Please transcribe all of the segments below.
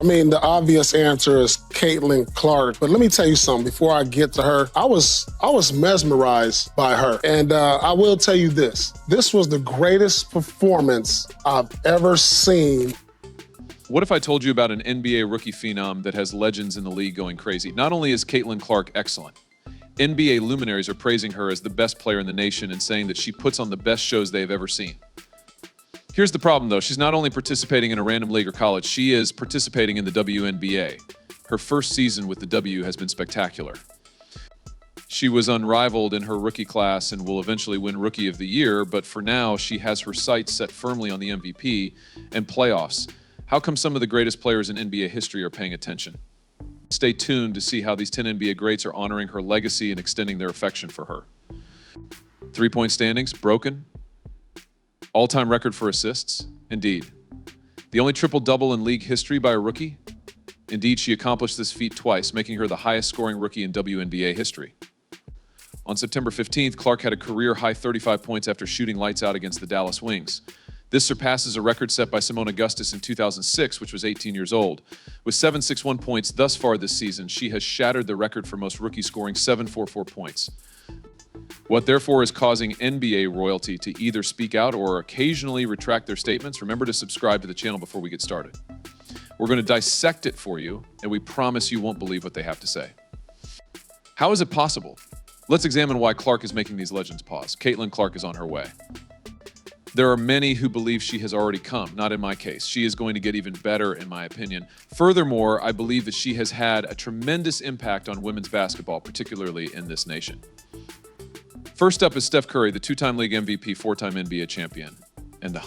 I mean, the obvious answer is Caitlin Clark, but let me tell you something. Before I get to her, I was mesmerized by her, and I will tell you this: this was the greatest performance I've ever seen. What if I told you about an NBA rookie phenom that has legends in the league going crazy? Not only is Caitlin Clark excellent, NBA luminaries are praising her as the best player in the nation and saying that she puts on the best shows they've ever seen. Here's the problem, though. She's not only participating in a random league or college, she is participating in the wnba. Her first season with the W has been spectacular. She was unrivaled in her rookie class and will eventually win Rookie of the Year, but for now, she has her sights set firmly on the MVP and playoffs. How come some of the greatest players in NBA history are paying attention? Stay tuned to see how these 10 NBA greats are honoring her legacy and extending their affection for her. Three-point standings, broken. All-time record for assists? Indeed. The only triple-double in league history by a rookie? Indeed, she accomplished this feat twice, making her the highest-scoring rookie in WNBA history. On September 15th, Clark had a career-high 35 points after shooting lights out against the Dallas Wings. This surpasses a record set by Simone Augustus in 2006, which was 18 years old. With 761 points thus far this season, she has shattered the record for most rookies scoring 744 points. What therefore is causing NBA royalty to either speak out or occasionally retract their statements? Remember to subscribe to the channel before we get started. We're going to dissect it for you, and we promise you won't believe what they have to say. How is it possible? Let's examine why Clark is making these legends pause. Caitlin Clark is on her way. There are many who believe she has already come, not in my case. She is going to get even better, in my opinion. Furthermore, I believe that she has had a tremendous impact on women's basketball, particularly in this nation. First up is Steph Curry, the two-time league MVP, four-time NBA champion, and the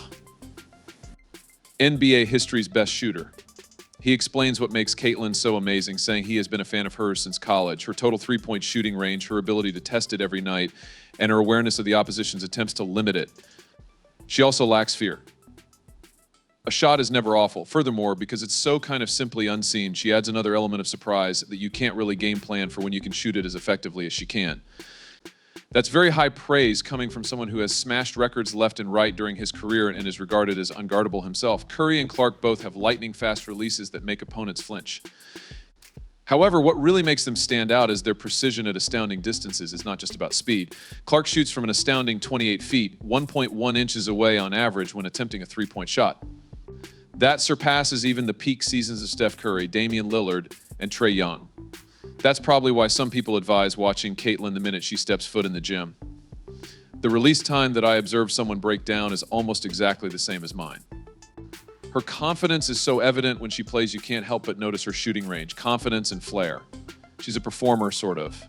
NBA history's best shooter. He explains what makes Caitlin so amazing, saying he has been a fan of hers since college. Her total three-point shooting range, her ability to test it every night, and her awareness of the opposition's attempts to limit it. She also lacks fear. A shot is never awful. Furthermore, because it's so kind of simply unseen, she adds another element of surprise that you can't really game plan for when you can shoot it as effectively as she can. That's very high praise coming from someone who has smashed records left and right during his career and is regarded as unguardable himself. Curry and Clark both have lightning-fast releases that make opponents flinch. However, what really makes them stand out is their precision at astounding distances is not just about speed. Clark shoots from an astounding 28 feet, 1.1 inches away on average when attempting a three-point shot. That surpasses even the peak seasons of Steph Curry, Damian Lillard, and Trae Young. That's probably why some people advise watching Caitlin the minute she steps foot in the gym. The release time that I observe someone break down is almost exactly the same as mine. Her confidence is so evident when she plays you can't help but notice her shooting range, confidence and flair. She's a performer, sort of.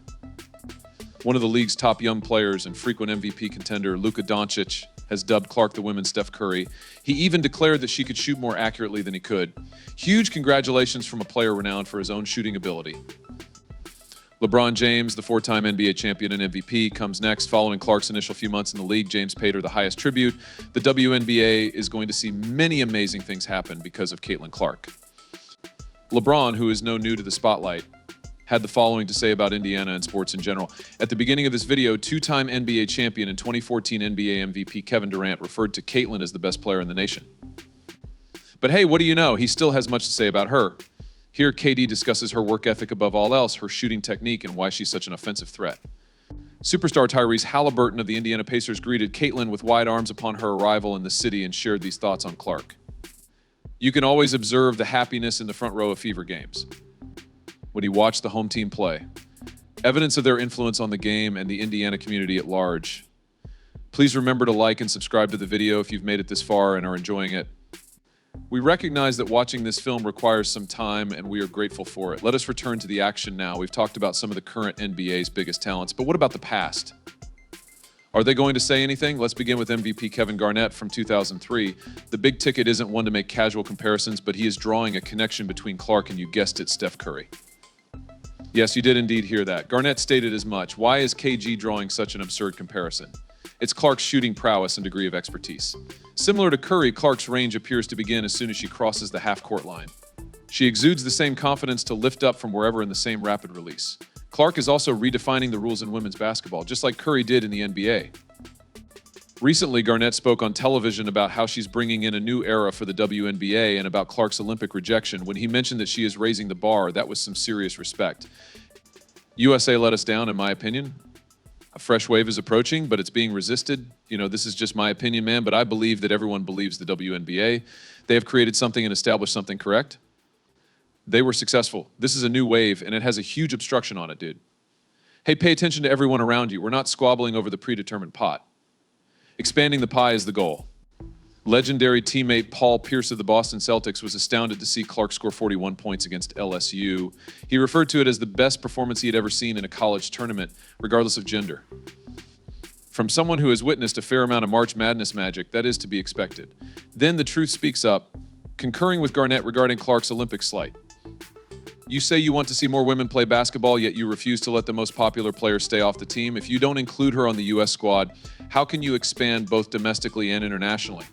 One of the league's top young players and frequent MVP contender, Luka Doncic, has dubbed Clark the women's Steph Curry. He even declared that she could shoot more accurately than he could. Huge congratulations from a player renowned for his own shooting ability. LeBron James, the four-time NBA champion and MVP, comes next. Following Clark's initial few months in the league, James paid her the highest tribute. The WNBA is going to see many amazing things happen because of Caitlin Clark. LeBron, who is no new to the spotlight, had the following to say about Indiana and sports in general. At the beginning of this video, two-time NBA champion and 2014 NBA MVP Kevin Durant referred to Caitlin as the best player in the nation. But hey, what do you know? He still has much to say about her. Here, KD discusses her work ethic above all else, her shooting technique, and why she's such an offensive threat. Superstar Tyrese Halliburton of the Indiana Pacers greeted Caitlin with wide arms upon her arrival in the city and shared these thoughts on Clark. You can always observe the happiness in the front row of Fever games when you watch the home team play. Evidence of their influence on the game and the Indiana community at large. Please remember to like and subscribe to the video if you've made it this far and are enjoying it. We recognize that watching this film requires some time, and we are grateful for it. Let us return to the action now. We've talked about some of the current NBA's biggest talents, but what about the past? Are they going to say anything? Let's begin with MVP Kevin Garnett from 2003. The big ticket isn't one to make casual comparisons, but he is drawing a connection between Clark and, you guessed it, Steph Curry. Yes, you did indeed hear that. Garnett stated as much. Why is KG drawing such an absurd comparison? It's Clark's shooting prowess and degree of expertise. Similar to Curry, Clark's range appears to begin as soon as she crosses the half-court line. She exudes the same confidence to lift up from wherever in the same rapid release. Clark is also redefining the rules in women's basketball, just like Curry did in the NBA. Recently, Garnett spoke on television about how she's bringing in a new era for the WNBA and about Clark's Olympic rejection. When he mentioned that she is raising the bar, that was some serious respect. USA let us down, in my opinion. A fresh wave is approaching, but it's being resisted. You know, this is just my opinion, man, but I believe that everyone believes the WNBA. They have created something and established something correct. They were successful. This is a new wave, and it has a huge obstruction on it, dude. Hey, pay attention to everyone around you. We're not squabbling over the predetermined pot. Expanding the pie is the goal. Legendary teammate Paul Pierce of the Boston Celtics was astounded to see Clark score 41 points against LSU. He referred to it as the best performance he had ever seen in a college tournament, regardless of gender. From someone who has witnessed a fair amount of March Madness magic, that is to be expected. Then the truth speaks up, concurring with Garnett regarding Clark's Olympic slight. You say you want to see more women play basketball, yet you refuse to let the most popular player stay off the team. If you don't include her on the U.S. squad, how can you expand both domestically and internationally?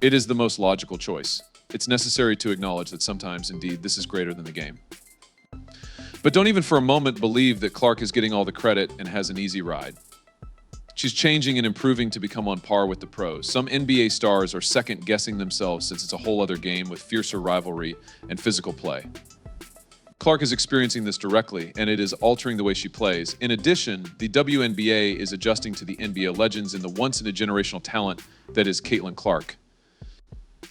It is the most logical choice. It's necessary to acknowledge that sometimes, indeed, this is greater than the game. But don't even for a moment believe that Clark is getting all the credit and has an easy ride. She's changing and improving to become on par with the pros. Some NBA stars are second-guessing themselves since it's a whole other game with fiercer rivalry and physical play. Clark is experiencing this directly, and it is altering the way she plays. In addition, the WNBA is adjusting to the NBA legends and the once-in-a-generational talent that is Caitlin Clark.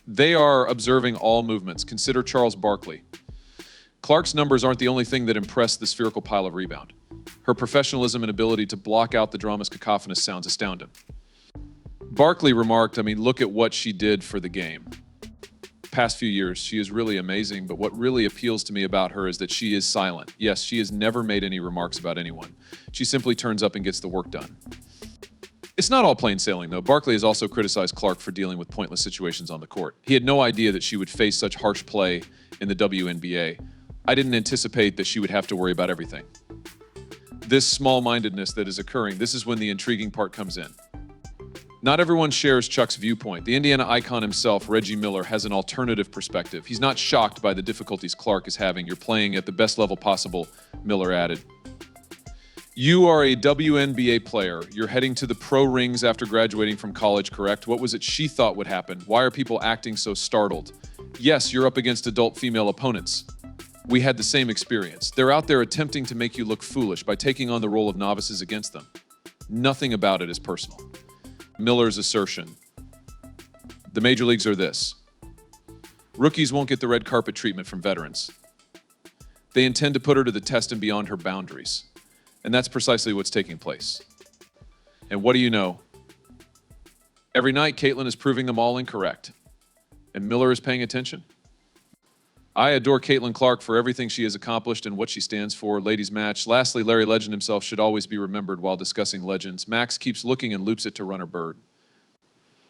They are observing all movements. Consider Charles Barkley. Clark's numbers aren't the only thing that impress the spherical pile of rebound. Her professionalism and ability to block out the drama's cacophonous sounds astound him. Barkley remarked, look at what she did for the game. Past few years, she is really amazing, but what really appeals to me about her is that she is silent. Yes, she has never made any remarks about anyone. She simply turns up and gets the work done. It's not all plain sailing, though. Barkley has also criticized Clark for dealing with pointless situations on the court. He had no idea that she would face such harsh play in the WNBA. I didn't anticipate that she would have to worry about everything. This small-mindedness that is occurring, this is when the intriguing part comes in. Not everyone shares Chuck's viewpoint. The Indiana icon himself, Reggie Miller, has an alternative perspective. He's not shocked by the difficulties Clark is having. You're playing at the best level possible, Miller added. You are a WNBA player. You're heading to the pro rings after graduating from college, correct? What was it she thought would happen? Why are people acting so startled? Yes, you're up against adult female opponents. We had the same experience. They're out there attempting to make you look foolish by taking on the role of novices against them. Nothing about it is personal. Miller's assertion. The major leagues are this. Rookies won't get the red carpet treatment from veterans. They intend to put her to the test and beyond her boundaries. And that's precisely what's taking place. And what do you know? Every night, Caitlin is proving them all incorrect. And Miller is paying attention. I adore Caitlin Clark for everything she has accomplished and what she stands for. Ladies match. Lastly, Larry Legend himself should always be remembered while discussing legends. Max keeps looking and loops it to runner Bird.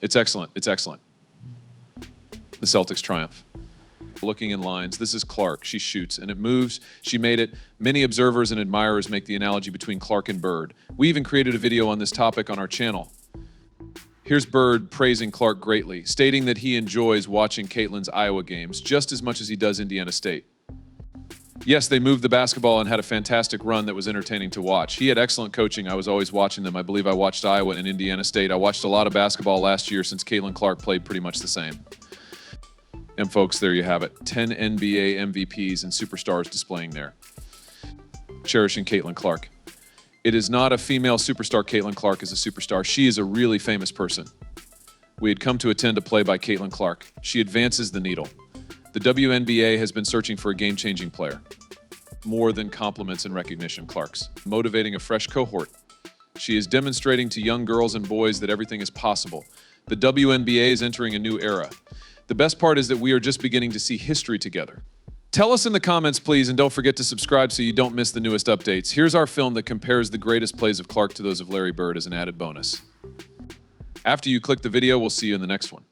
It's excellent. It's excellent. The Celtics triumph. Looking in lines. This is Clark. She shoots and it moves. She made it. Many observers and admirers make the analogy between Clark and Bird. We even created a video on this topic on our channel. Here's Bird praising Clark greatly, stating that he enjoys watching Caitlin's Iowa games just as much as he does Indiana State. Yes, they moved the basketball and had a fantastic run that was entertaining to watch. He had excellent coaching. I was always watching them. I believe I watched Iowa and Indiana State. I watched a lot of basketball last year since Caitlin Clark played pretty much the same. And folks, there you have it. 10 NBA MVPs and superstars displaying there. Cherishing Caitlin Clark. It is not a female superstar. Caitlin Clark is a superstar. She is a really famous person. We had come to attend a play by Caitlin Clark. She advances the needle. The WNBA has been searching for a game-changing player. More than compliments and recognition, Clark's. Motivating a fresh cohort. She is demonstrating to young girls and boys that everything is possible. The WNBA is entering a new era. The best part is that we are just beginning to see history together. Tell us in the comments, please, and don't forget to subscribe so you don't miss the newest updates. Here's our film that compares the greatest plays of Clark to those of Larry Bird as an added bonus. After you click the video, we'll see you in the next one.